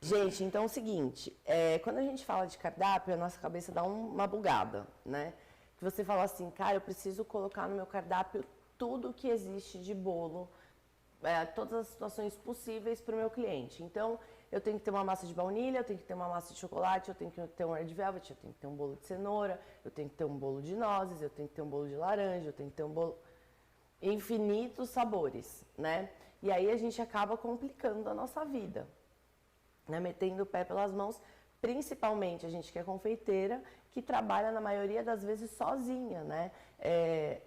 Gente, então é o seguinte, quando a gente fala de cardápio, a nossa cabeça dá uma bugada, né? Que você fala assim, cara, eu preciso colocar no meu cardápio tudo que existe de bolo, todas as situações possíveis para o meu cliente. Então, eu tenho que ter uma massa de baunilha, eu tenho que ter uma massa de chocolate, eu tenho que ter um red velvet, eu tenho que ter um bolo de cenoura, eu tenho que ter um bolo de nozes, eu tenho que ter um bolo de laranja, eu tenho que ter um bolo... Infinitos sabores, né? E aí a gente acaba complicando a nossa vida, né? Metendo o pé pelas mãos, principalmente a gente que é confeiteira, que trabalha na maioria das vezes sozinha, né?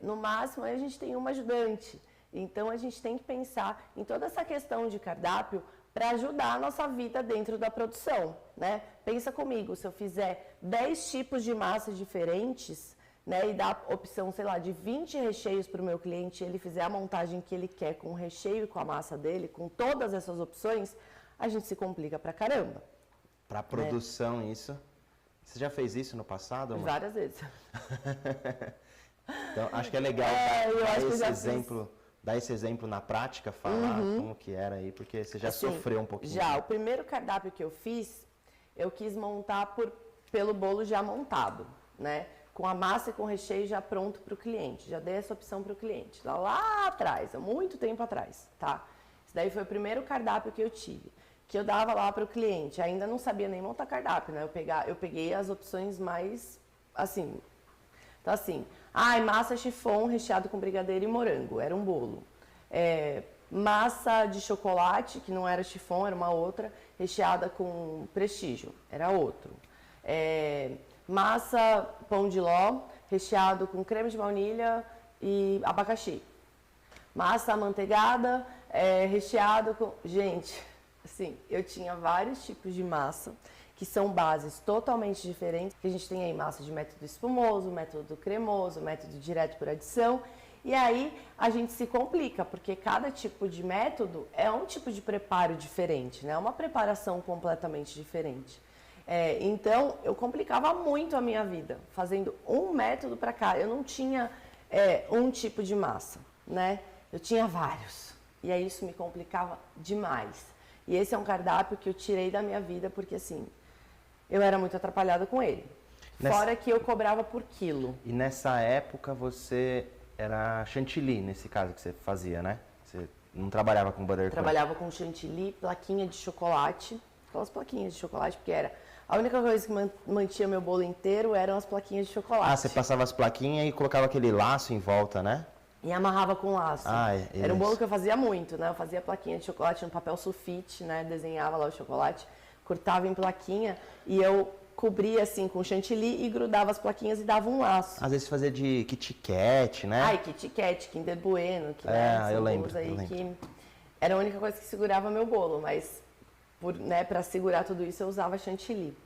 No máximo a gente tem uma ajudante, então a gente tem que pensar em toda essa questão de cardápio para ajudar a nossa vida dentro da produção, né? Pensa comigo, se eu fizer 10 tipos de massas diferentes, né, e dar opção, sei lá, de 20 recheios para o meu cliente, ele fizer a montagem que ele quer com o recheio e com a massa dele, com todas essas opções, a gente se complica pra caramba. Para produção, isso. Você já fez isso no passado, amor? Várias vezes. Então, acho que é legal dar esse exemplo na prática, falar como que era aí, porque você já sofreu um pouquinho. Já, o primeiro cardápio que eu fiz, eu quis montar pelo bolo já montado, né? Com a massa e com o recheio já pronto para o cliente. Já dei essa opção para o cliente. Lá atrás, há muito tempo atrás, tá? Esse daí foi o primeiro cardápio que eu tive. Que eu dava lá para o cliente. Ainda não sabia nem montar cardápio, né? Eu peguei as opções mais, assim... Então, assim, massa chiffon recheado com brigadeiro e morango. Era um bolo. Massa de chocolate, que não era chiffon, era uma outra, recheada com prestígio. Era outro. Massa pão de ló, recheado com creme de baunilha e abacaxi. Massa amanteigada, recheado com... Gente, assim, eu tinha vários tipos de massa, que são bases totalmente diferentes. A gente tem aí massa de método espumoso, método cremoso, método direto por adição. E aí a gente se complica, porque cada tipo de método é um tipo de preparo diferente, né? É uma preparação completamente diferente. Então, eu complicava muito a minha vida, fazendo um método para cá. Eu não tinha um tipo de massa, né? Eu tinha vários. E aí isso me complicava demais. E esse é um cardápio que eu tirei da minha vida, porque assim, eu era muito atrapalhada com ele. Fora que eu cobrava por quilo. E nessa época você era chantilly, nesse caso que você fazia, né? Você não trabalhava com buttercream? Trabalhava com chantilly, plaquinha de chocolate, aquelas plaquinhas de chocolate, porque era... A única coisa que mantinha meu bolo inteiro eram as plaquinhas de chocolate. Você passava as plaquinhas e colocava aquele laço em volta, né? E amarrava com laço. Era um bolo que eu fazia muito, né? Eu fazia plaquinha de chocolate no papel sulfite, né? Desenhava lá o chocolate, cortava em plaquinha e eu cobria assim com chantilly e grudava as plaquinhas e dava um laço. Às vezes fazia de Kit Kat, né? Kit Kat, Kinder Bueno, que eu lembro. Que era a única coisa que segurava meu bolo, mas para segurar tudo isso eu usava chantilly.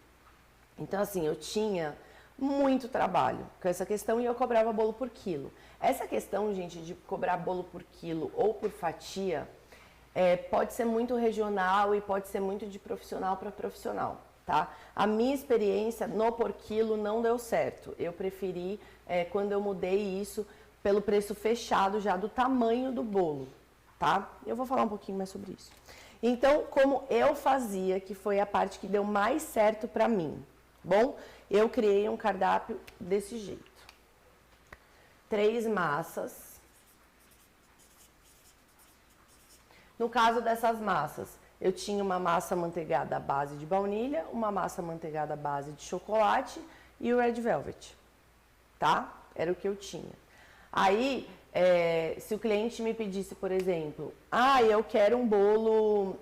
Então assim, eu tinha muito trabalho com essa questão e eu cobrava bolo por quilo. Essa questão, gente, de cobrar bolo por quilo ou por fatia, pode ser muito regional e pode ser muito de profissional para profissional, tá? A minha experiência no por quilo não deu certo. Eu preferi, quando eu mudei isso, pelo preço fechado já do tamanho do bolo, tá? Eu vou falar um pouquinho mais sobre isso. Então, como eu fazia, que foi a parte que deu mais certo para mim, bom? Eu criei um cardápio desse jeito. 3 massas. No caso dessas massas, eu tinha uma massa amanteigada à base de baunilha, uma massa amanteigada à base de chocolate e o red velvet, tá? Era o que eu tinha. Aí, se o cliente me pedisse, por exemplo, eu quero um bolo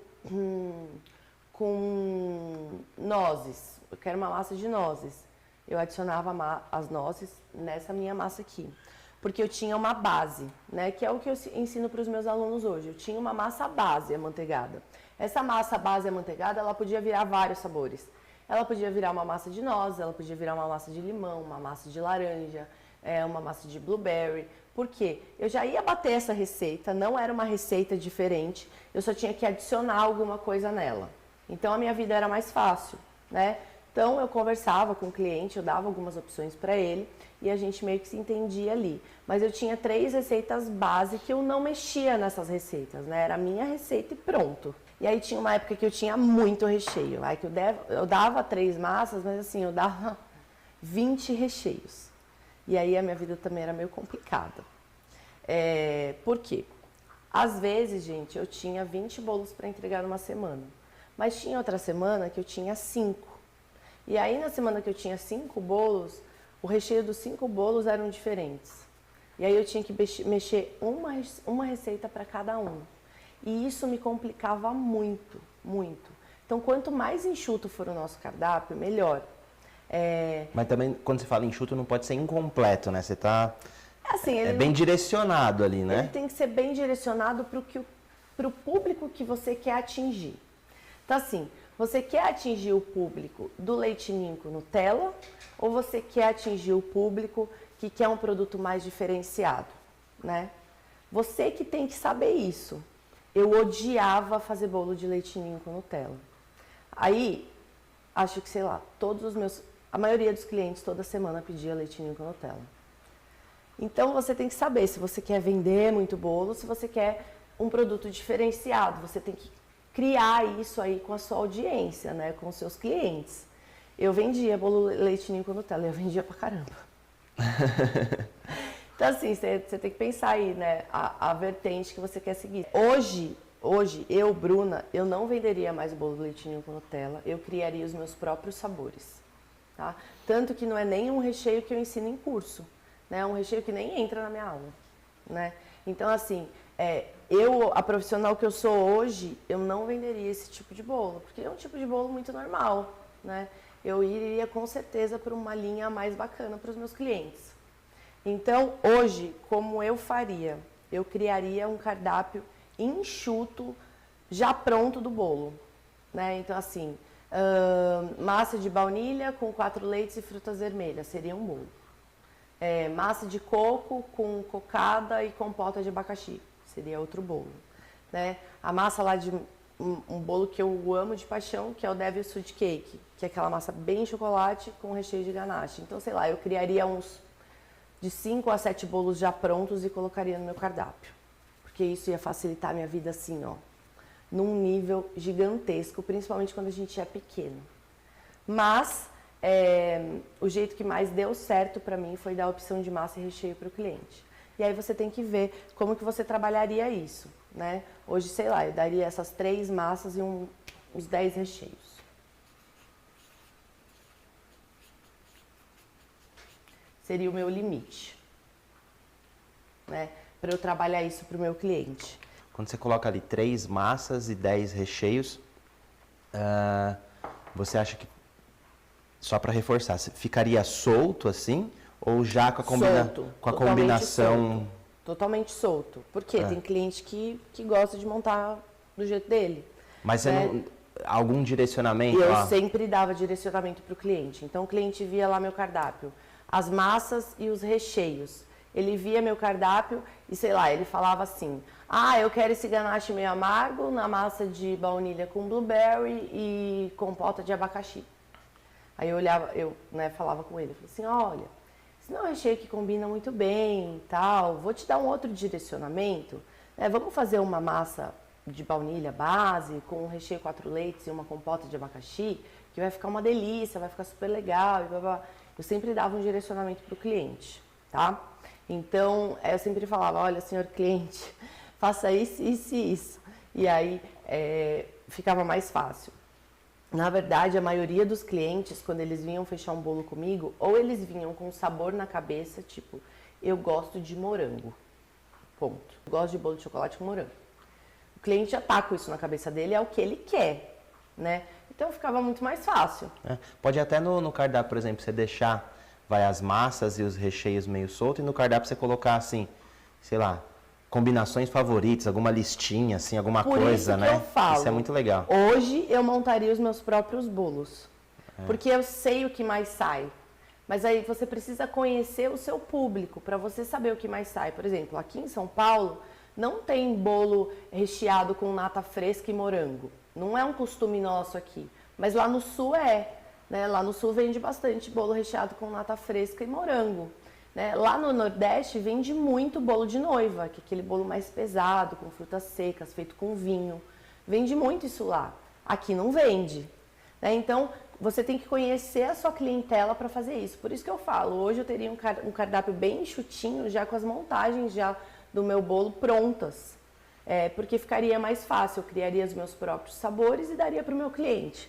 com nozes, eu quero uma massa de nozes, eu adicionava as nozes nessa minha massa aqui, porque eu tinha uma base, né, que é o que eu ensino para os meus alunos hoje. Eu tinha uma massa base amanteigada. Essa massa base amanteigada, ela podia virar vários sabores. Ela podia virar uma massa de nozes, ela podia virar uma massa de limão, uma massa de laranja, uma massa de blueberry. Por quê? Eu já ia bater essa receita, não era uma receita diferente, eu só tinha que adicionar alguma coisa nela. Então a minha vida era mais fácil, né? Então eu conversava com o cliente, eu dava algumas opções para ele e a gente meio que se entendia ali. Mas eu tinha 3 receitas base que eu não mexia nessas receitas, né? Era a minha receita e pronto. E aí tinha uma época que eu tinha muito recheio. Aí que eu dava 3 massas, mas assim, eu dava 20 recheios. E aí a minha vida também era meio complicada. Por quê? Às vezes, gente, eu tinha 20 bolos para entregar numa semana. Mas tinha outra semana que eu tinha 5. E aí na semana que eu tinha 5 bolos, o recheio dos 5 bolos eram diferentes. E aí eu tinha que mexer uma receita para cada um. E isso me complicava muito, muito. Então, quanto mais enxuto for o nosso cardápio, melhor. Mas também, quando você fala enxuto, não pode ser incompleto, né? Você tá... Assim, é bem direcionado ali, né? Ele tem que ser bem direcionado para o público que você quer atingir. Então, assim, você quer atingir o público do leite ninho com Nutella ou você quer atingir o público que quer um produto mais diferenciado, né? Você que tem que saber isso. Eu odiava fazer bolo de leite ninho com Nutella. Aí, acho que, sei lá, a maioria dos clientes toda semana pedia leite ninho com Nutella. Então, você tem que saber se você quer vender muito bolo, se você quer um produto diferenciado. Você tem que criar isso aí com a sua audiência, né? Com os seus clientes. Eu vendia bolo leite ninho com Nutella, eu vendia pra caramba. Então, assim, você tem que pensar aí, né? A vertente que você quer seguir. Hoje, eu, Bruna, eu não venderia mais bolo de leite ninho com Nutella. Eu criaria os meus próprios sabores, tá? Tanto que não é nem um recheio que eu ensino em curso, né? É um recheio que nem entra na minha aula, né? Então, assim, a profissional que eu sou hoje, eu não venderia esse tipo de bolo, porque é um tipo de bolo muito normal, né? Eu iria com certeza para uma linha mais bacana para os meus clientes. Então, hoje, como eu faria? Eu criaria um cardápio enxuto, já pronto do bolo, né? Então, assim, massa de baunilha com 4 leites e frutas vermelhas, seria um bolo. Massa de coco com cocada e compota de abacaxi, seria outro bolo, né? A massa lá de um bolo que eu amo de paixão, que é o Devil Sweet Cake, que é aquela massa bem chocolate com recheio de ganache. Então, sei lá, eu criaria uns de 5 a 7 bolos já prontos e colocaria no meu cardápio. Porque isso ia facilitar a minha vida assim, ó, num nível gigantesco, principalmente quando a gente é pequeno. Mas o jeito que mais deu certo para mim foi dar a opção de massa e recheio para o cliente. E aí você tem que ver como que você trabalharia isso, né? Hoje, sei lá, eu daria essas 3 massas e uns 10 recheios. Seria o meu limite, né? Para eu trabalhar isso para o meu cliente. Quando você coloca ali 3 massas e 10 recheios, você acha que, só para reforçar, ficaria solto assim? Ou já com a combinação... Solto, totalmente solto. Porque tem cliente que gosta de montar do jeito dele. Mas você não... Algum direcionamento? Eu sempre dava direcionamento para o cliente. Então, o cliente via lá meu cardápio, as massas e os recheios. Ele via meu cardápio e, sei lá, ele falava assim: eu quero esse ganache meio amargo na massa de baunilha com blueberry e compota de abacaxi. Aí eu olhava, falava com ele, falei assim: olha, esse não é um recheio que combina muito bem e tal, vou te dar um outro direcionamento, né? Vamos fazer uma massa de baunilha base com um recheio 4 leites e uma compota de abacaxi, que vai ficar uma delícia, vai ficar super legal e blá, blá. Eu sempre dava um direcionamento para o cliente, tá? Então, eu sempre falava: olha, senhor cliente, faça isso, isso e isso. E aí, ficava mais fácil. Na verdade, a maioria dos clientes, quando eles vinham fechar um bolo comigo, ou eles vinham com sabor na cabeça, tipo, eu gosto de morango, ponto. Eu gosto de bolo de chocolate com morango. O cliente já tá com isso na cabeça dele, é o que ele quer, né? Então, ficava muito mais fácil. Pode até no cardápio, por exemplo, você deixar as massas e os recheios meio soltos, e no cardápio você colocar assim, sei lá, combinações favoritas, alguma listinha, assim, alguma coisa, né? Eu falo, isso é muito legal. Hoje eu montaria os meus próprios bolos, porque eu sei o que mais sai. Mas aí você precisa conhecer o seu público para você saber o que mais sai. Por exemplo, aqui em São Paulo não tem bolo recheado com nata fresca e morango. Não é um costume nosso aqui, mas lá no sul né? Lá no sul vende bastante bolo recheado com nata fresca e morango. Né? Lá no Nordeste vende muito bolo de noiva, que é aquele bolo mais pesado, com frutas secas, feito com vinho. Vende muito isso lá. Aqui não vende. Né? Então, você tem que conhecer a sua clientela para fazer isso. Por isso que eu falo, hoje eu teria um cardápio bem enxutinho, já com as montagens já do meu bolo prontas. Porque ficaria mais fácil, eu criaria os meus próprios sabores e daria para o meu cliente.